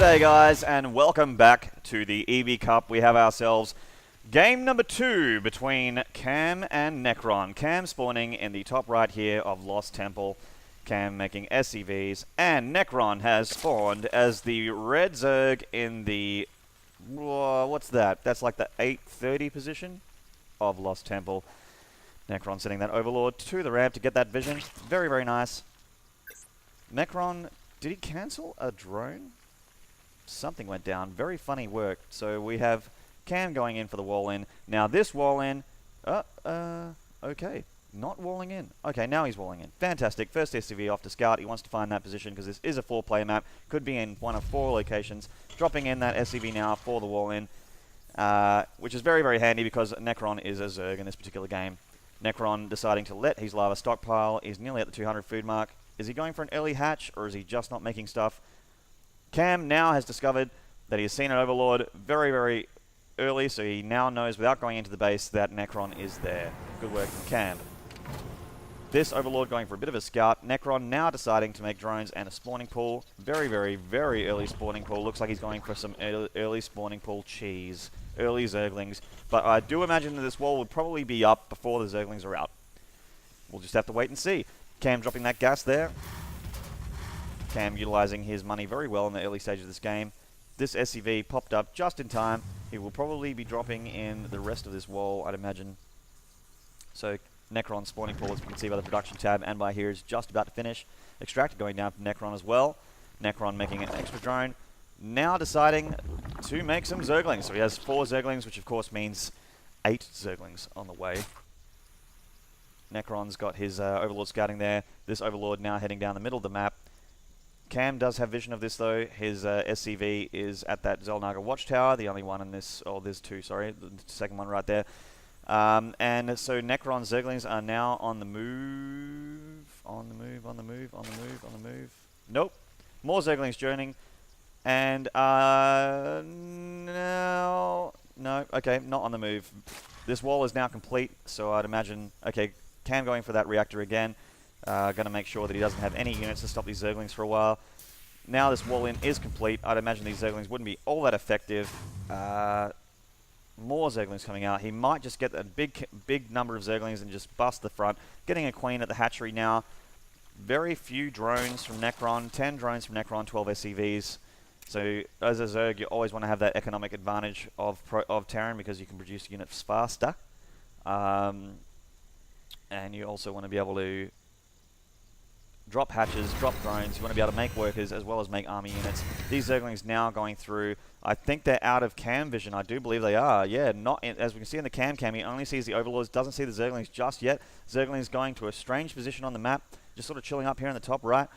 G'day guys, and welcome back to the EV Cup. We have ourselves game number 2 between Cam and Necron. Cam spawning in the top right here of Lost Temple. Cam making SCVs, and Necron has spawned as the red Zerg in the... what's that? That's like the 830 position of Lost Temple. Necron sending that Overlord to the ramp to get that vision. Very, very nice. Necron, did he cancel a drone? Something went down. Very funny work. So we have Cam going in for the wall in. Now this wall in... okay. Not walling in. Okay, now he's walling in. Fantastic. First SCV off to scout. He wants to find that position because this is a 4-player map. Could be in one of 4 locations. Dropping in that SCV now for the wall in. Which is very, very handy because Necron is a Zerg in this particular game. Necron deciding to let his lava stockpile. He's nearly at the 200 food mark. Is he going for an early hatch or is he just not making stuff? Cam now has discovered that he has seen an Overlord very, very early, so he now knows without going into the base that Necron is there. Good work from Cam. This Overlord going for a bit of a scout. Necron now deciding to make drones and a spawning pool. Very, very, very early spawning pool. Looks like he's going for some early spawning pool cheese. Early Zerglings. But I do imagine that this wall would probably be up before the Zerglings are out. We'll just have to wait and see. Cam dropping that gas there. Cam utilizing his money very well in the early stage of this game. This SCV popped up just in time. He will probably be dropping in the rest of this wall, I'd imagine. So Necron spawning pool, as you can see by the production tab and by here, is just about to finish. Extractor going down from Necron as well. Necron making an extra drone. Now deciding to make some Zerglings. So he has 4 Zerglings, which of course means 8 Zerglings on the way. Necron's got his Overlord scouting there. This Overlord now heading down the middle of the map. Cam does have vision of this though. His SCV is at that Zelnaga watchtower, the only one in this, or there's 2, sorry, the second one right there. And so Necron Zerglings are now on the move, on the move, on the move, on the move, on the move. Nope. More Zerglings joining. And no, okay, not on the move. This wall is now complete, so I'd imagine, okay, Cam going for that reactor again. Going to make sure that he doesn't have any units to stop these Zerglings for a while. Now this wall in is complete. I'd imagine these Zerglings wouldn't be all that effective. More Zerglings coming out. He might just get a big number of Zerglings and just bust the front. Getting a queen at the hatchery now. Very few drones from Necron. 10 drones from Necron, 12 SCVs. So as a Zerg, you always want to have that economic advantage of Terran because you can produce units faster. And you also want to be able to drop hatches, drop drones. You want to be able to make workers as well as make army units. These Zerglings now going through. I think they're out of Cam vision. I do believe they are. Yeah, not in, as we can see in the Cam, he only sees the Overlords, doesn't see the Zerglings just yet. Zerglings going to a strange position on the map, just sort of chilling up here in the top right.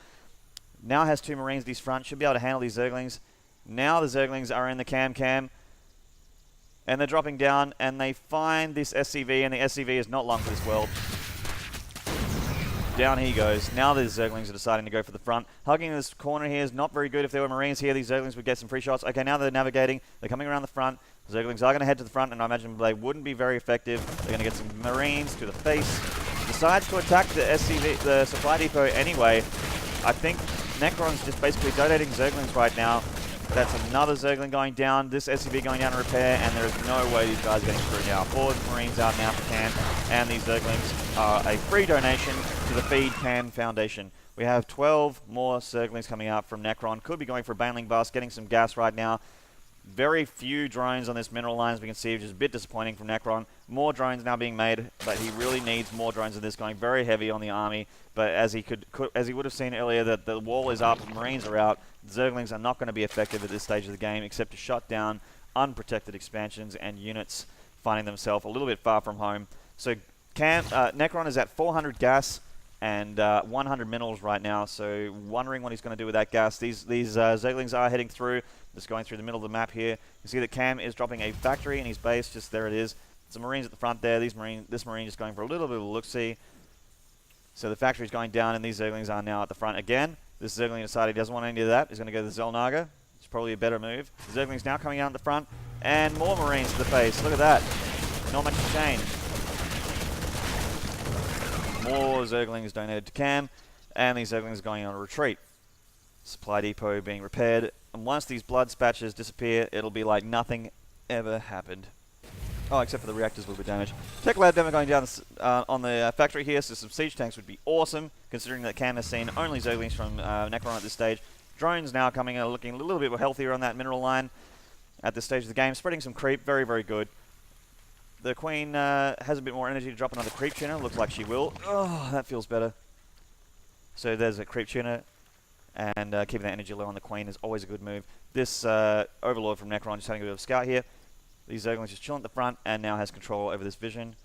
Now has 2 Marines these front, should be able to handle these Zerglings. Now the Zerglings are in the Cam, and they're dropping down, and they find this SCV, and the SCV is not long for this world. Down he goes. Now the Zerglings are deciding to go for the front. Hugging this corner here is not very good. If there were Marines here, these Zerglings would get some free shots. Okay, now they're navigating. They're coming around the front. The Zerglings are going to head to the front, and I imagine they wouldn't be very effective. They're going to get some Marines to the face. Decides to attack the SCV, the supply depot anyway. I think Necron's just basically donating Zerglings right now. That's another Zergling going down. This SCV going down to repair, and there is no way these guys are getting through now. 4 Marines out now for Cam, and these Zerglings are a free donation to the Feed Cam Foundation. We have 12 more Zerglings coming out from Necron. Could be going for a Baneling Bust, getting some gas right now. Very few drones on this mineral line, as we can see, which is a bit disappointing from Necron. More drones now being made, but he really needs more drones than this, going very heavy on the army. But as he as he would have seen earlier, that the wall is up, Marines are out. Zerglings are not going to be effective at this stage of the game, except to shut down unprotected expansions and units finding themselves a little bit far from home. So Necron is at 400 gas and 100 minerals right now, so wondering what he's going to do with that gas. These Zerglings are heading through, just going through the middle of the map here. You see that Cam is dropping a factory in his base, just there it is. Some Marines at the front there. This Marine just going for a little bit of a look-see. So the factory's going down, and these Zerglings are now at the front again. This Zergling decided he doesn't want any of that. He's going to go to the Zelnaga. It's probably a better move. The Zergling's now coming out at the front, and more Marines to the face. Look at that. Not much to change. More Zerglings donated to Cam, and these Zerglings going on a retreat. Supply depot being repaired. And once these blood spatches disappear, it'll be like nothing ever happened. Oh, except for the reactors a little bit damaged. Tech lab demo going down on the factory here, so some siege tanks would be awesome, considering that Cam has seen only Zerglings from Necron at this stage. Drones now coming in, looking a little bit healthier on that mineral line at this stage of the game. Spreading some creep, very, very good. The Queen has a bit more energy to drop another creep tuner. Looks like she will. Oh, that feels better. So there's a creep tuner, and keeping that energy low on the Queen is always a good move. This Overlord from Necron just having a bit of a scout here. These Zerglings just chilling at the front and now has control over this vision.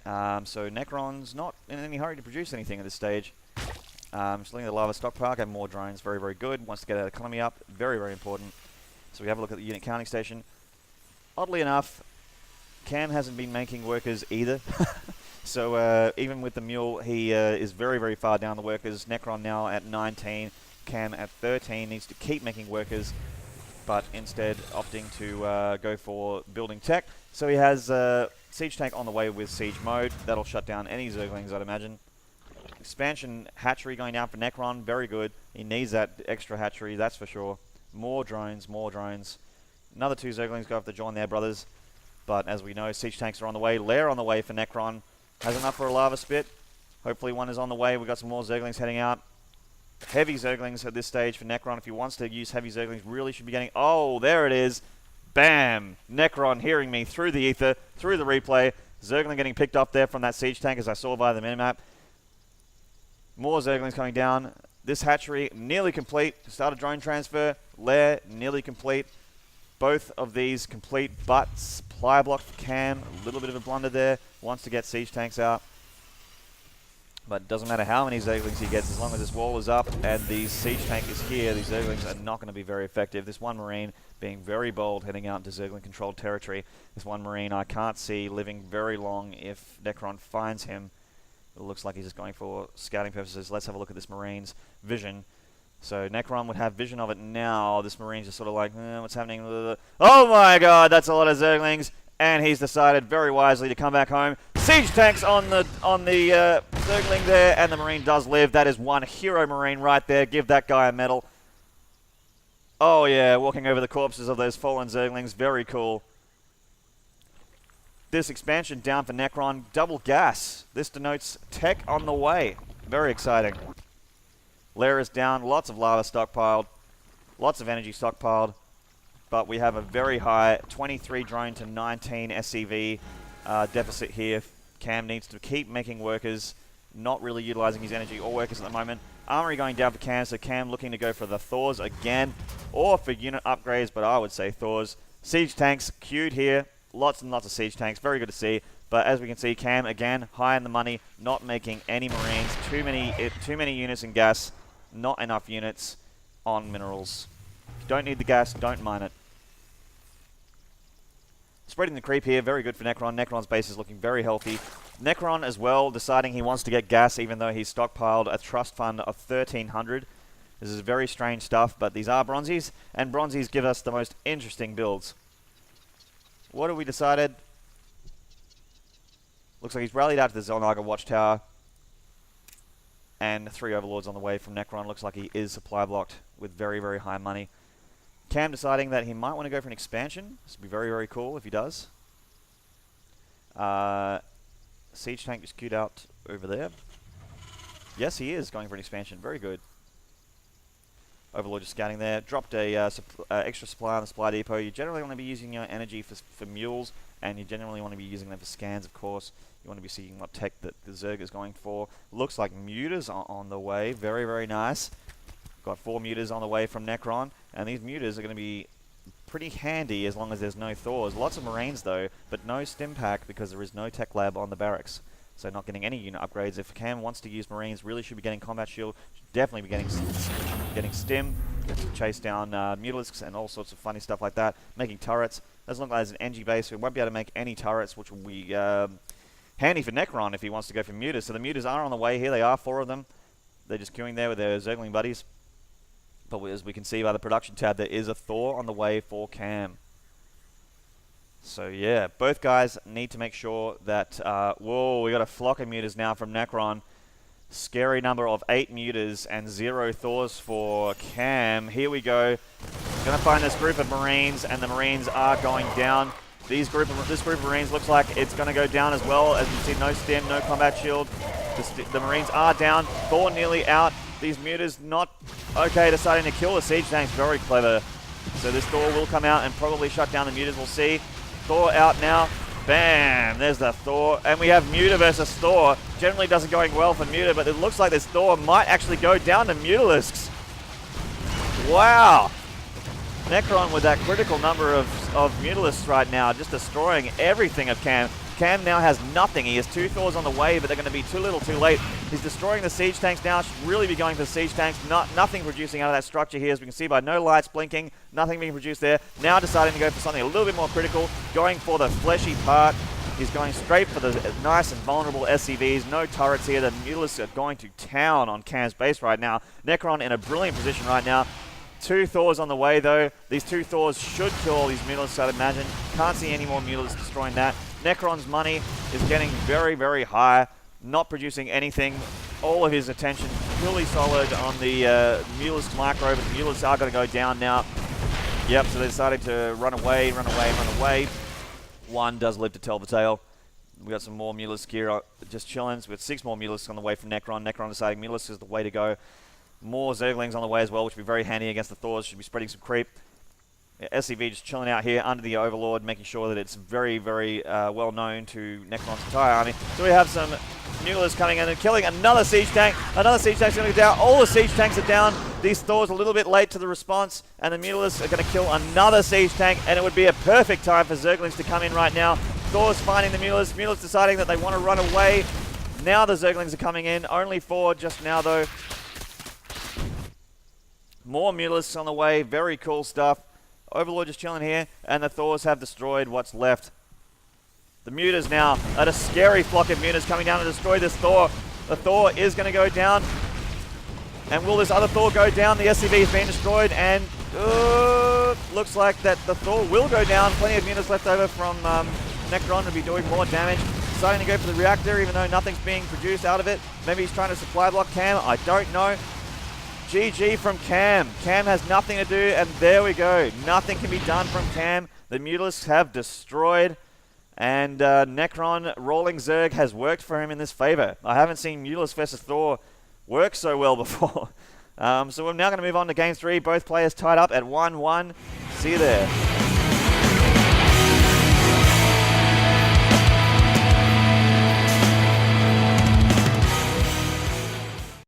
So Necron's not in any hurry to produce anything at this stage. Just letting the lava stockpile, have more drones, very, very good. Wants to get that economy up, very, very important. So we have a look at the unit counting station. Oddly enough, Cam hasn't been making workers either. So even with the mule, he is very, very far down the workers. Necron now at 19, Cam at 13, needs to keep making workers, but instead opting to go for building tech. So he has siege tank on the way with siege mode. That'll shut down any Zerglings, I'd imagine. Expansion hatchery going down for Necron, very good. He needs that extra hatchery, that's for sure. More drones, more drones. Another 2 Zerglings go have to join their brothers. But as we know, siege tanks are on the way. Lair on the way for Necron. Has enough for a lava spit. Hopefully one is on the way. We've got some more Zerglings heading out. Heavy Zerglings at this stage for Necron. If he wants to use heavy Zerglings, really should be getting... Oh, there it is. Bam! Necron hearing me through the ether, through the replay. Zergling getting picked up there from that siege tank, as I saw via the minimap. More Zerglings coming down. This hatchery nearly complete. Start a drone transfer. Lair nearly complete. Both of these complete, but supply block for Cam. A little bit of a blunder there. Wants to get siege tanks out. But it doesn't matter how many Zerglings he gets, as long as this wall is up and the siege tank is here, these Zerglings are not going to be very effective. This one Marine being very bold, heading out into Zergling-controlled territory. This one Marine I can't see living very long if Necron finds him. It looks like he's just going for scouting purposes. Let's have a look at this Marine's vision. So Necron would have vision of it now. This Marine's just sort of like, what's happening? Oh my god, that's a lot of Zerglings. And he's decided very wisely to come back home. Siege tanks on the Zergling there, and the Marine does live. That is one hero Marine right there. Give that guy a medal. Oh yeah, walking over the corpses of those fallen Zerglings. Very cool. This expansion down for Necron. Double gas. This denotes tech on the way. Very exciting. Lair is down. Lots of lava stockpiled. Lots of energy stockpiled. But we have a very high 23 drone to 19 SCV deficit here. Cam needs to keep making workers, not really utilizing his energy or workers at the moment. Armory going down for Cam, so Cam looking to go for the Thors again, or for unit upgrades, but I would say Thors. Siege tanks queued here. Lots and lots of siege tanks. Very good to see. But as we can see, Cam, again, high in the money, not making any Marines. Too many units in gas, not enough units on minerals. If you don't need the gas, don't mine it. Spreading the creep here, very good for Necron. Necron's base is looking very healthy. Necron as well, deciding he wants to get gas even though he's stockpiled a trust fund of 1,300. This is very strange stuff, but these are bronzies, and bronzies give us the most interesting builds. What have we decided? Looks like he's rallied out to the Zelnaga Watchtower. And 3 Overlords on the way from Necron. Looks like he is supply blocked with very, very high money. Cam deciding that he might want to go for an expansion. This would be very, very cool if he does. Siege tank just queued out over there. Yes, he is going for an expansion. Very good. Overlord just scouting there. Dropped a extra supply on the supply depot. You generally want to be using your energy for mules, and you generally want to be using them for scans, of course. You want to be seeing what tech that the Zerg is going for. Looks like muters are on the way. Very, very nice. Got 4 muters on the way from Necron, and these muters are going to be pretty handy as long as there's no Thors. Lots of Marines though, but no stim pack because there is no tech lab on the barracks. So not getting any unit upgrades. If Cam wants to use Marines, really should be getting combat shield. Should definitely be getting stim to chase down mutalisks and all sorts of funny stuff like that. Making turrets. Doesn't look like there's an NG base, so we won't be able to make any turrets, which will be handy for Necron if he wants to go for muters. So the muters are on the way here. They are 4 of them. They're just queuing there with their Zergling buddies. But as we can see by the production tab, there is a Thor on the way for Cam. So yeah, both guys need to make sure that... whoa, we got a flock of muters now from Necron. scary number of 8 Mutas and 0 Thors for Cam. Here we go. Gonna find this group of Marines, and the Marines are going down. This group of Marines looks like it's gonna go down as well. As you see, no stim, no combat shield. The Marines are down. Thor nearly out. These Mutas not okay, deciding to kill the siege tanks. Very clever. So this Thor will come out and probably shut down the Mutas. We'll see. Thor out now. Bam! There's the Thor. And we have Muta versus Thor. Generally doesn't going well for Muta, but it looks like this Thor might actually go down to Mutalisks. Wow! Necron with that critical number of Mutalisks right now, just destroying everything of Cam. Cam now has nothing. He has 2 Thors on the way, but they're going to be too little too late. He's destroying the siege tanks now. Should really be going for the siege tanks. Nothing producing out of that structure here, as we can see by no lights blinking. Nothing being produced there. Now deciding to go for something a little bit more critical. Going for the fleshy part. He's going straight for the nice and vulnerable SCVs. No turrets here. The Mutalisks are going to town on Cam's base right now. Necron in a brilliant position right now. 2 Thors on the way, though. These 2 Thors should kill all these Mutalisks, I'd imagine. Can't see any more Mutalisks destroying that. Necron's money is getting very, very high. Not producing anything. All of his attention purely solid on the Mutalisk micro, but the Mutalisks are going to go down now. Yep, so they're starting to run away. One does live to tell the tale. We got some more Mutalisks here just chilling. So we got 6 more Mutalisks on the way from Necron. Necron deciding Mutalisk is the way to go. More Zerglings on the way as well, which would be very handy against the Thors. Should be spreading some creep. Yeah, SCV just chilling out here under the Overlord, making sure that it's very, very well known to Necron's entire army. So we have some Mutalisks coming in and killing another siege tank. Another siege tank's going to go down. All the siege tanks are down. These Thors a little bit late to the response, and the Mutalisks are going to kill another siege tank, and it would be a perfect time for Zerglings to come in right now. Thors finding the Mutalisks. Mutalisks deciding that they want to run away. Now the Zerglings are coming in. Only 4 just now, though. More Mutalisks on the way. Very cool stuff. Overlord just chilling here, and the Thors have destroyed what's left. The Mutas now, at a scary flock of Mutas coming down to destroy this Thor. The Thor is going to go down. And will this other Thor go down? The SCV has been destroyed, and looks like that the Thor will go down. Plenty of Mutas left over from Necron to be doing more damage. Deciding to go for the reactor, even though nothing's being produced out of it. Maybe he's trying to supply block Cam. I don't know. GG from Cam. Cam has nothing to do, and there we go. Nothing can be done from Cam. The Mutalisks have destroyed, and Necron rolling Zerg has worked for him in this favor. I haven't seen Mutalisk versus Thor work so well before. So we're now going to move on to Game 3. Both players tied up at 1-1. See you there.